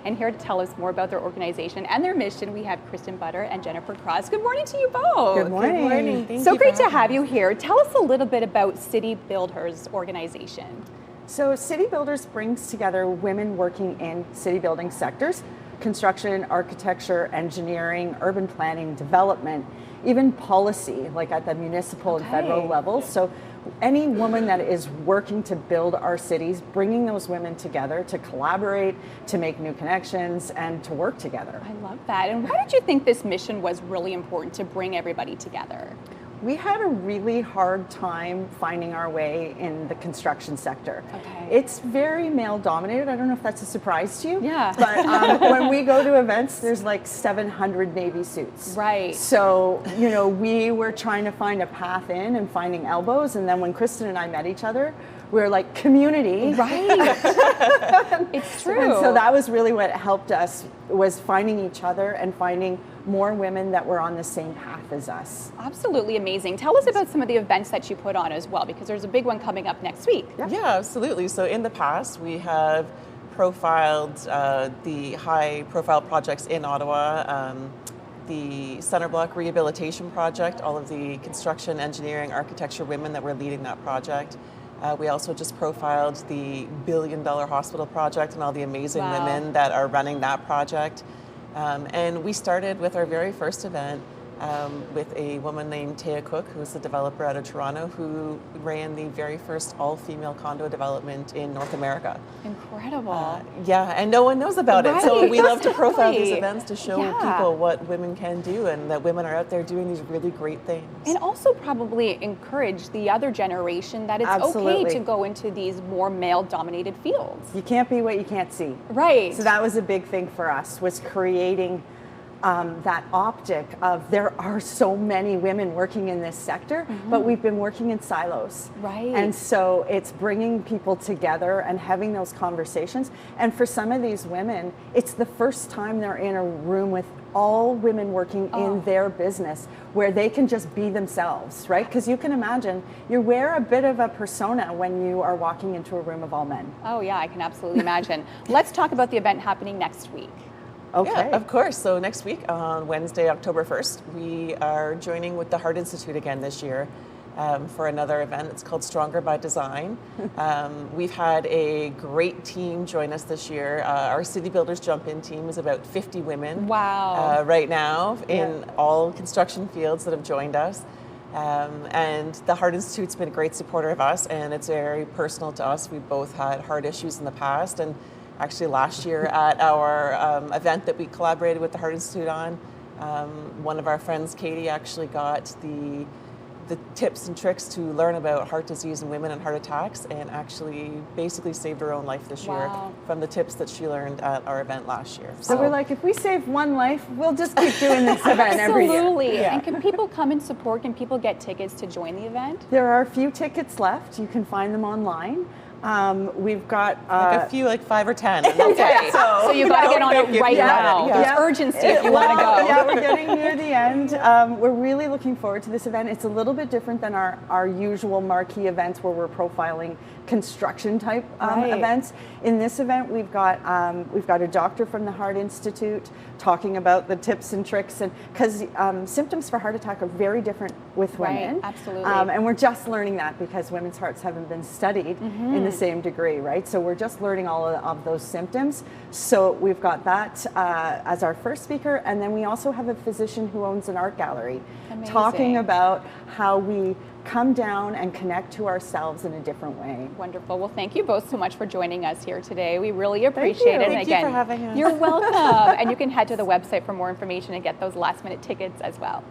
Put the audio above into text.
And here to tell us more about their organization and their mission, we have Kristen Butter and Jennifer Cross. Good morning to you both. Good morning. Good morning. Thank So you great for to have having you us. here. Tell us a little bit about City Builders organization. So City Builders brings together women working in city building sectors, construction, architecture, engineering, urban planning, development, even policy, like at the municipal and federal levels. So any woman that is working to build our cities, bringing those women together to collaborate, to make new connections, and to work together. I love that. And why did you think this mission was really important to bring everybody together? We had a really hard time finding our way in the construction sector. Okay. It's very male dominated. I don't know if that's a surprise to you. Yeah. But when we go to events, there's like 700 Navy suits. Right. So, we were trying to find a path in and finding elbows. And then when Kristen and I met each other, we were like, community. Right. It's true. And so that was really what helped us, was finding each other and finding more women that were on the same path as us. Absolutely amazing. Tell us about some of the events that you put on as well, because there's a big one coming up next week. Yeah, absolutely. So in the past, we have profiled the high-profile projects in Ottawa, the Center Block Rehabilitation Project, all of the construction, engineering, architecture women that were leading that project. We also just profiled the billion-dollar hospital project and all the amazing women that are running that project. And we started with our very first event with a woman named Taya Cook, who's the developer out of Toronto, who ran the very first all-female condo development in North America. Incredible. Yeah, and no one knows about it. So Right, we love to profile these exactly. events to show Yeah. people what women can do and that women are out there doing these really great things. And also probably encourage the other generation that it's okay Absolutely. to go into these more male-dominated fields. You can't be what you can't see. Right. So that was a big thing for us, was creating that optic of there are so many women working in this sector, but we've been working in silos. Right. And so it's bringing people together and having those conversations. And for some of these women, it's the first time they're in a room with all women working in their business where they can just be themselves, right? Because you can imagine, you wear a bit of a persona when you are walking into a room of all men. Oh yeah, I can absolutely imagine. Let's talk about the event happening next week. Okay. Yeah, of course. So next week on Wednesday, October 1st, we are joining with the Heart Institute again this year for another event. It's called Stronger by Design. We've had a great team join us this year. Our City Builders Jump-In team is about 50 women right now in all construction fields that have joined us. And the Heart Institute's been a great supporter of us, and it's very personal to us. We both had heart issues in the past, and actually last year at our event that we collaborated with the Heart Institute on, one of our friends, Katie, actually got the tips and tricks to learn about heart disease in women and heart attacks, and actually basically saved her own life this year from the tips that she learned at our event last year. So we're like, if we save one life, we'll just keep doing this event every year. Absolutely. And can people come and support? Can people get tickets to join the event? There are a few tickets left. You can find them online. We've got a few, like 5 or 10. And that's Okay. it. So you got to get on it right now. There's urgency if you want to go. Yeah, we're getting near the end. We're really looking forward to this event. It's a little bit different than our usual marquee events where we're profiling construction type events. In this event, we've got a doctor from the Heart Institute talking about the tips and tricks, and because symptoms for heart attack are very different with women. Absolutely. And we're just learning that because women's hearts haven't been studied in the same degree, right? So we're just learning all of those symptoms. So we've got that as our first speaker, and then we also have a physician who owns an art gallery talking about how we come down and connect to ourselves in a different way. Wonderful. Well, thank you both so much for joining us here today. We really appreciate it. And Thank you for having us. You're welcome. And you can head to the website for more information and get those last minute tickets as well.